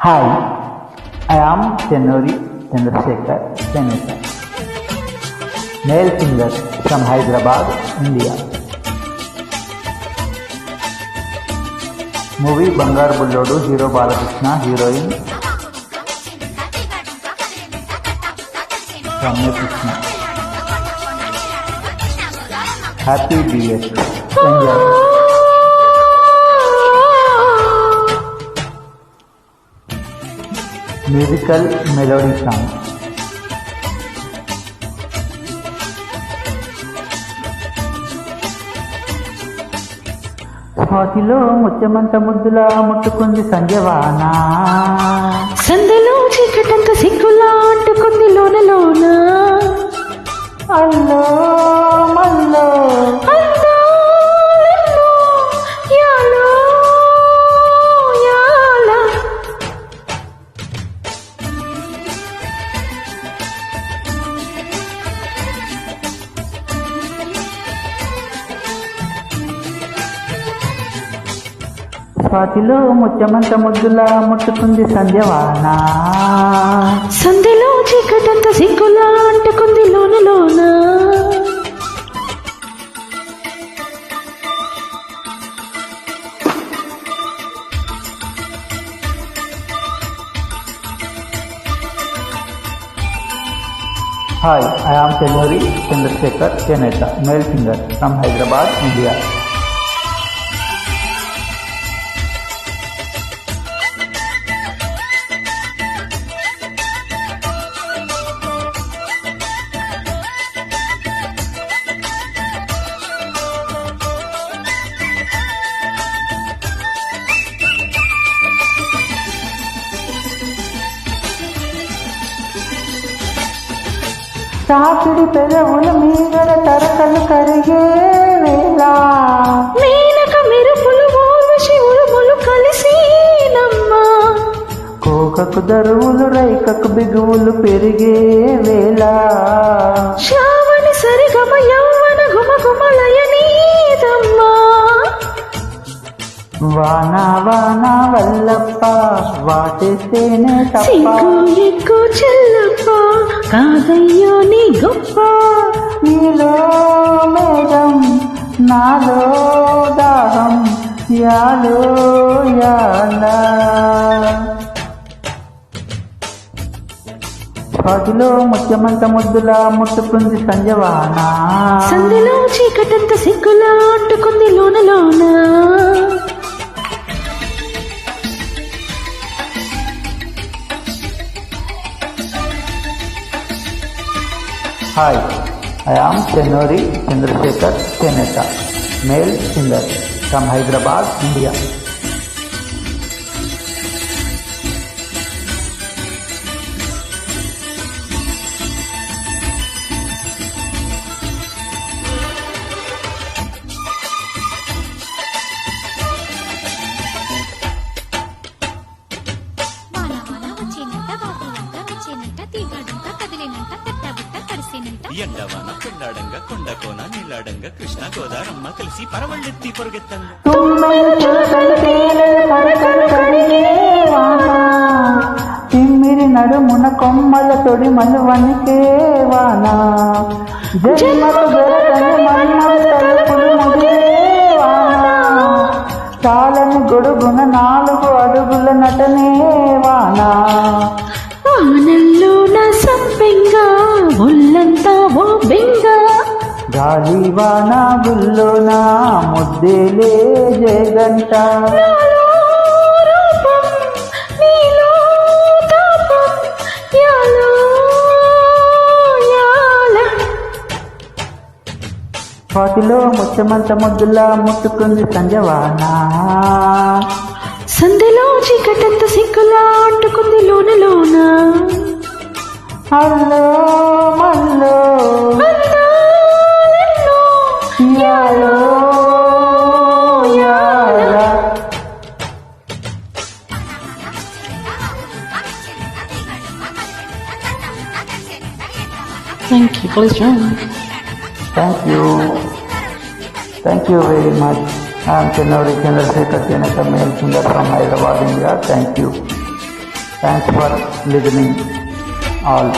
Hi, I am Chennuri Chandrasekhar Seneta, male singer from Hyderabad, India. Movie Bangar Bullodu, hero Balakrishna, heroine Ramya Krishna. Happy BS. Enjoy. Musical melody song. స్వాతిలో Mutyamantha ముద్దులా ముట్టుకుంది సంజవాన, సందలో చీకటంత సిగ్గులా అంటుకుంది లోన లోన. అల్లో మల్లో అందాలెన్నో యాలో యాల. స్వాతిలో ముత్యమంత ముద్దులా ముట్టుకుంది సంజవాన, సందలో చీకటంత సిగ్గులా అంటుకుంది లోన లోన. Hi, I am Chennuri Chandrasekhar Seneta, male singer from Hyderabad, India. తాకిడి పెదవుల మీగడ తరకలు కరిగే వేళ, మేనక మెరుపులు ఊర్వశి ఉరుములు కలిసి నమ్మ. కోకకు దరువులు రైకకు బిగువులు పెరిగే వేళ, శ్రావణి సరిగమ యౌవన గుమ గుమలయనీదమ్మ. వాన వాన వల్లప్ప వాటేస్తేనే తప్ప, సిగ్గు ఎగ్గు చెల్లప్ప కాదయ్యో నీ గొప్ప. నీలో మేఘం నాలో దాహం యాలో యాల. స్వాతిలో ముత్యమంత ముద్దులా ముట్టుకుంది సంజవాన, సందిలో చీకటంత సిగ్గులా అంటుకుంది లోన లోన. Hi, I am Chennuri Chandrasekhar Seneta, male singer from Hyderabad, India. ఎండవాన కొండాడంగా కొండకోన నీలాడంగా Krishna గోదారమ్మ కలిసి పరవళ్ళెత్తి పొరుగెత్తంగా. తిమ్మిరి నడుమున కొమ్మల తొడి మనువనికే వాన, జన్మకు దొరకని మన్మల తలుపులు ముదిరే వాన, చాలని గొడుగున 4 అడుగుల నటనే వాన. వానల్లో నా సంపెంగా ఒళ్ళంతా ఓ బెంగ. గాలి వాన గుల్లోన ముద్దేలే జగంట, నాలో రూపం నీలో తాపం యాలో యాల. స్వాతిలో ముత్యమంత ముద్దులా ముట్టుకుంది సంజవాన, సందెలో చీకటంత సిగ్గులా అంటుకుంది లోన లోన. అల్లో మల్లో అందాలెన్నో యాలో యాల. Thank you, please join. Thank you very much. I am Chennuri Chandrasekhar Seneta, male singer from Hyderabad, India. Thank you. Thanks for listening all.